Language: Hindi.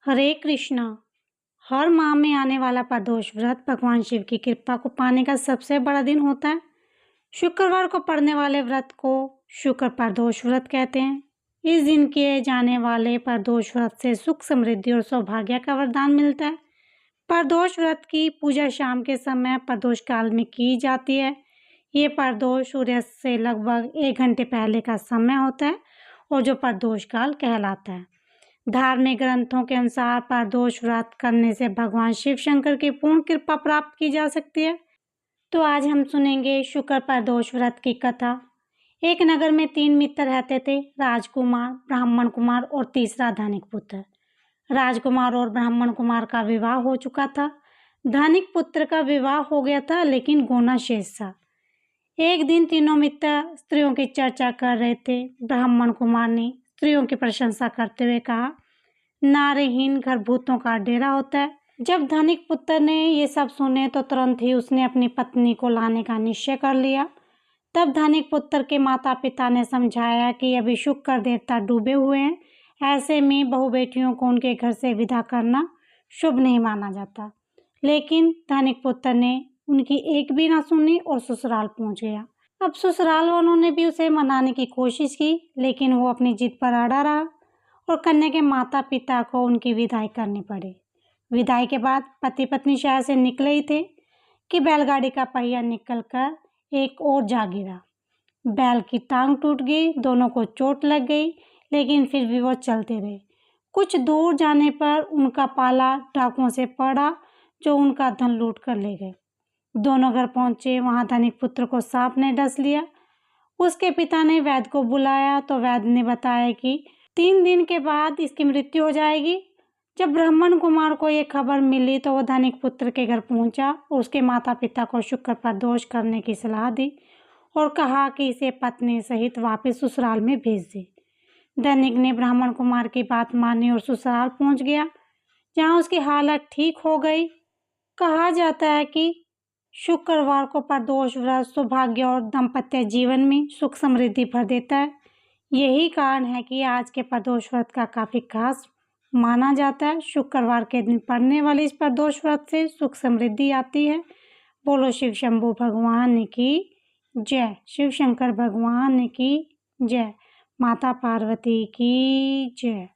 हरे कृष्णा। हर माह में आने वाला प्रदोष व्रत भगवान शिव की कृपा को पाने का सबसे बड़ा दिन होता है। शुक्रवार को पड़ने वाले व्रत को शुक्र प्रदोष व्रत कहते हैं। इस दिन किए जाने वाले प्रदोष व्रत से सुख, समृद्धि और सौभाग्य का वरदान मिलता है। प्रदोष व्रत की पूजा शाम के समय प्रदोष काल में की जाती है। ये प्रदोष सूर्यास्त से लगभग 1 घंटे पहले का समय होता है और जो प्रदोष काल कहलाता है। धार्मिक ग्रंथों के अनुसार प्रदोष व्रत करने से भगवान शिव शंकर की पूर्ण कृपा प्राप्त की जा सकती है। तो आज हम सुनेंगे शुक्र प्रदोष व्रत की कथा। एक नगर में 3 मित्र रहते थे, राजकुमार, ब्राह्मण कुमार और तीसरा धनिक पुत्र। राजकुमार और ब्राह्मण कुमार का विवाह हो चुका था। धनिक पुत्र का विवाह हो गया था, लेकिन गोना शेष था। एक दिन तीनों मित्र स्त्रियों की चर्चा कर रहे थे। ब्राह्मण कुमार ने स्त्रियों की प्रशंसा करते हुए कहा, नारीहीन घर भूतों का डेरा होता है। जब धनिक पुत्र ने ये सब सुने तो तुरंत ही उसने अपनी पत्नी को लाने का निश्चय कर लिया। तब धनिक पुत्र के माता पिता ने समझाया कि अभी शुक्र देवता डूबे हुए हैं, ऐसे में बहू बेटियों को उनके घर से विदा करना शुभ नहीं माना जाता। लेकिन धनिक पुत्र ने उनकी एक भी ना सुनी और ससुराल पहुंच गया। अब ससुराल वालों ने भी उसे मनाने की कोशिश की, लेकिन वो अपनी जिद पर अड़ा रहा और कन्या के माता पिता को उनकी विदाई करनी पड़ी। विदाई के बाद पति पत्नी शहर से निकले ही थे कि बैलगाड़ी का पहिया निकलकर एक और जा गिरा। बैल की टांग टूट गई, दोनों को चोट लग गई, लेकिन फिर भी वो चलते रहे। कुछ दूर जाने पर उनका पाला डाकुओं से पड़ा, जो उनका धन लूट कर ले गए। दोनों घर पहुंचे, वहां धनिक पुत्र को सांप ने डस लिया। उसके पिता ने वैद्य को बुलाया तो वैद्य ने बताया कि 3 दिन के बाद इसकी मृत्यु हो जाएगी। जब ब्राह्मण कुमार को ये खबर मिली तो वो धनिक पुत्र के घर पहुंचा और उसके माता पिता को शुक्र प्रदोष करने की सलाह दी और कहा कि इसे पत्नी सहित वापस ससुराल में भेज दे। धनिक ने ब्राह्मण कुमार की बात मानी और ससुराल पहुंच गया, जहां उसकी हालत ठीक हो गई। कहा जाता है कि शुक्रवार को प्रदोष व्रत सौभाग्य और दाम्पत्य जीवन में सुख समृद्धि भर देता है। यही कारण है कि आज के प्रदोष व्रत का काफी खास माना जाता है। शुक्रवार के दिन पड़ने वाले इस प्रदोष व्रत से सुख समृद्धि आती है। बोलो शिव शंभू भगवान की जय, शिव शंकर भगवान की जय, माता पार्वती की जय।